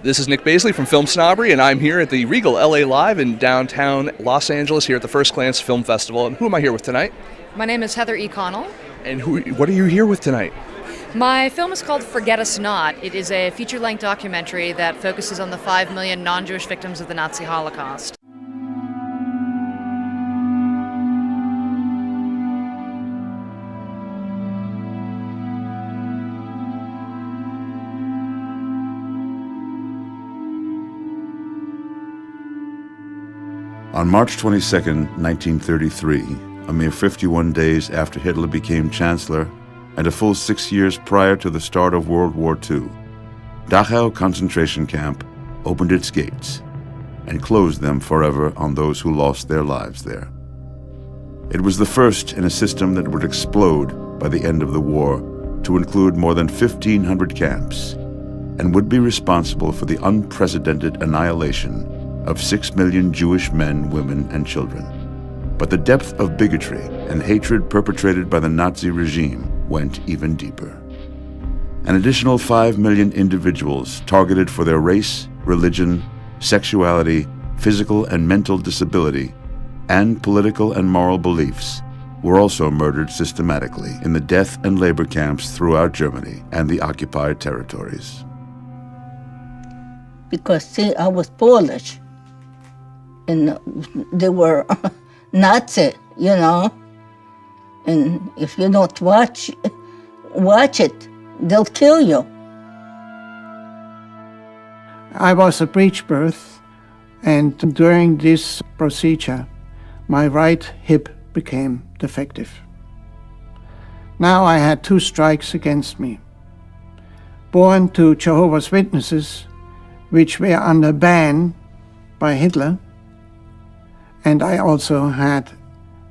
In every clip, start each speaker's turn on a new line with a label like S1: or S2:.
S1: This is Nick Baisley from Film Snobbery, and I'm here at the Regal LA Live in downtown Los Angeles here at the FirstGlance Film Festival. And who am I here with tonight?
S2: My name is Heather E. Connell.
S1: And what are you here with tonight?
S2: My film is called Forget Us Not. It is a feature-length documentary that focuses on the 5 million non-Jewish victims of the Nazi Holocaust.
S3: On March 22, 1933, a mere 51 days after Hitler became Chancellor and a full 6 years prior to the start of World War II, Dachau concentration camp opened its gates and closed them forever on those who lost their lives there. It was the first in a system that would explode by the end of the war to include more than 1,500 camps and would be responsible for the unprecedented annihilation of 6 million Jewish men, women, and children. But the depth of bigotry and hatred perpetrated by the Nazi regime went even deeper. An additional 5 million individuals targeted for their race, religion, sexuality, physical and mental disability, and political and moral beliefs were also murdered systematically in the death and labor camps throughout Germany and the occupied territories.
S4: Because, see, I was Polish. And they were Nazi, you know. And if you don't watch it, they'll kill you.
S5: I was a breech birth, and during this procedure, my right hip became defective. Now I had 2 strikes against me. Born to Jehovah's Witnesses, which were under ban by Hitler, and I also had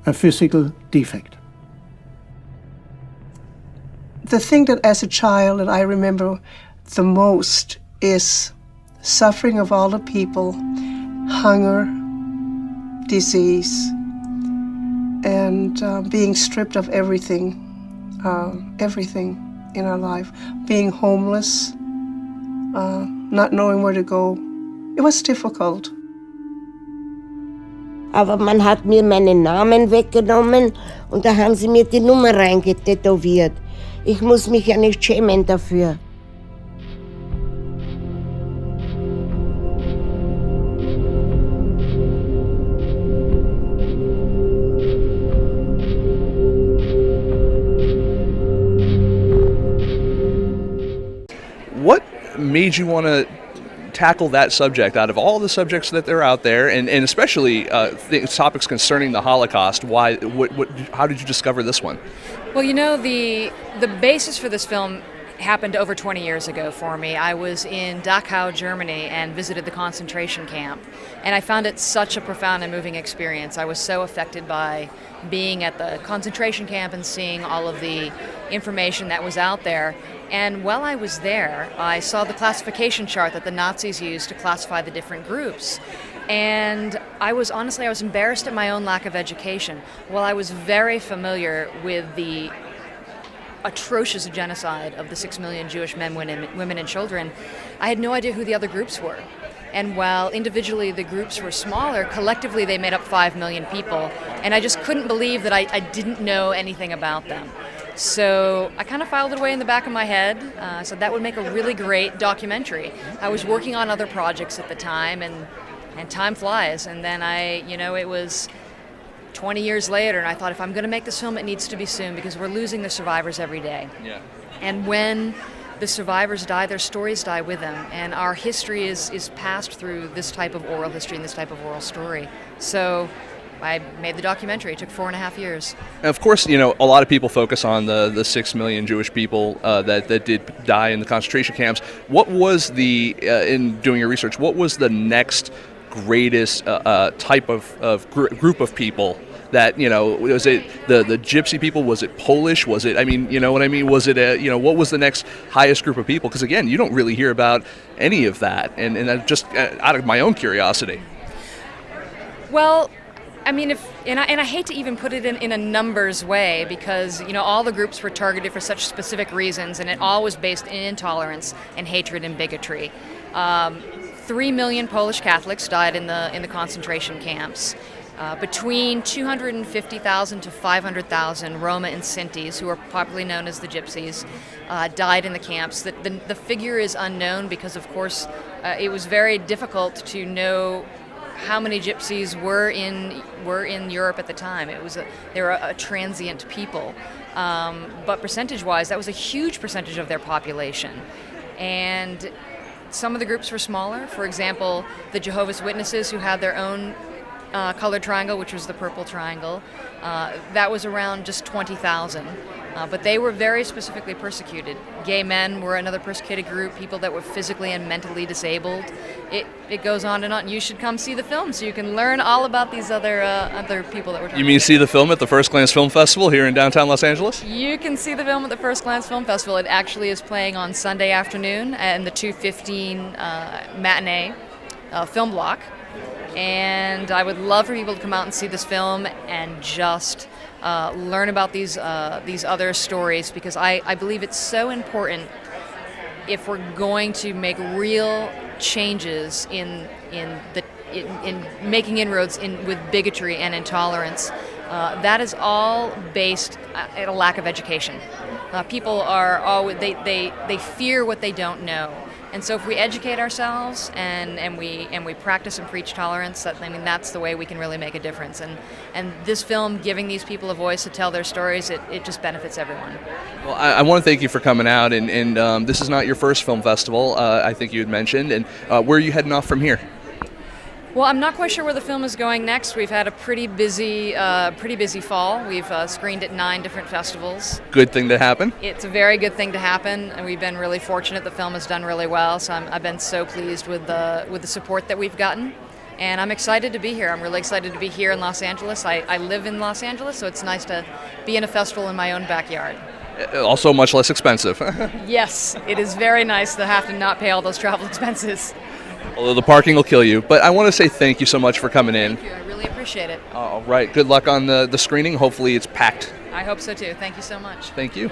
S5: a physical defect.
S6: The thing that as a child that I remember the most is suffering of all the people, hunger, disease, and being stripped of everything in our life. Being homeless, not knowing where to go. It was difficult.
S7: Aber man hat mir meinen Namen weggenommen und da haben sie mir die Nummer reingetätowiert. Ich muss mich ja nicht schämen dafür.
S1: What made you want to tackle that subject out of all the subjects that are out there, and especially topics concerning the Holocaust? Why? How did you discover this one?
S2: Well, you know, the basis for this film happened over 20 years ago for me. I was in Dachau, Germany, and visited the concentration camp, and I found it such a profound and moving experience. I was so affected by being at the concentration camp and seeing all of the information that was out there. And while I was there, I saw the classification chart that the Nazis used to classify the different groups. And I was embarrassed at my own lack of education. While I was very familiar with the atrocious genocide of the 6 million Jewish men, women, and children, I had no idea who the other groups were. And while individually the groups were smaller, collectively they made up 5 million people. And I just couldn't believe that I didn't know anything about them. So I kind of filed it away in the back of my head, so that would make a really great documentary. I was working on other projects at the time, and time flies. And then it was 20 years later, and I thought, if I'm going to make this film, it needs to be soon, because we're losing the survivors every day.
S1: Yeah.
S2: And when the survivors die, their stories die with them, and our history is passed through this type of oral history and this type of oral story. So I made the documentary. It took 4.5 years.
S1: And of course, a lot of people focus on the 6 million Jewish people that did die in the concentration camps. What was in doing your research, what was the next greatest type of group of people that, was it the gypsy people? Was it Polish? Was it, you know what I mean? Was it, what was the next highest group of people? Because again, you don't really hear about any of that. And that just out of my own curiosity.
S2: Well, and I hate to even put it in a numbers way, because all the groups were targeted for such specific reasons, and it all was based in intolerance and hatred and bigotry. 3 million Polish Catholics died in the concentration camps. Between 250,000 to 500,000 Roma and Sintis, who are popularly known as the Gypsies, died in the camps. The figure is unknown because, of course, it was very difficult to know how many Gypsies were in Europe at the time. They were a transient people, but percentage-wise, that was a huge percentage of their population, and some of the groups were smaller. For example, the Jehovah's Witnesses, who had their own colored triangle, which was the purple triangle, that was around just 20,000. But they were very specifically persecuted. Gay men were another persecuted group, people that were physically and mentally disabled. It goes on and on. You should come see the film so you can learn all about these other people that we're talking about.
S1: You mean see the film at the FirstGlance Film Festival here in downtown Los Angeles?
S2: You can see the film at the FirstGlance Film Festival. It actually is playing on Sunday afternoon and the 2:15 matinee film block. And I would love for people to come out and see this film and just learn about these other stories, because I believe it's so important if we're going to make real changes in making inroads with bigotry and intolerance. That is all based at a lack of education. People are always they fear what they don't know. And so if we educate ourselves and we practice and preach tolerance, that's the way we can really make a difference. And this film, giving these people a voice to tell their stories, it just benefits everyone.
S1: Well, I want to thank you for coming out, and this is not your first film festival, I think you had mentioned, and where are you heading off from here?
S2: Well, I'm not quite sure where the film is going next. We've had a pretty busy fall. We've screened at 9 different festivals.
S1: Good thing to happen.
S2: It's a very good thing to happen, and we've been really fortunate. The film has done really well, so I've been so pleased with the support that we've gotten, and I'm excited to be here. I'm really excited to be here in Los Angeles. I live in Los Angeles, so it's nice to be in a festival in my own backyard.
S1: Also much less expensive.
S2: Yes, it is very nice to have to not pay all those travel expenses.
S1: Although the parking will kill you. But I want to say thank you so much for coming in.
S2: Thank you. I really appreciate it.
S1: All right. Good luck on the screening. Hopefully it's packed.
S2: I hope so too. Thank you so much.
S1: Thank you.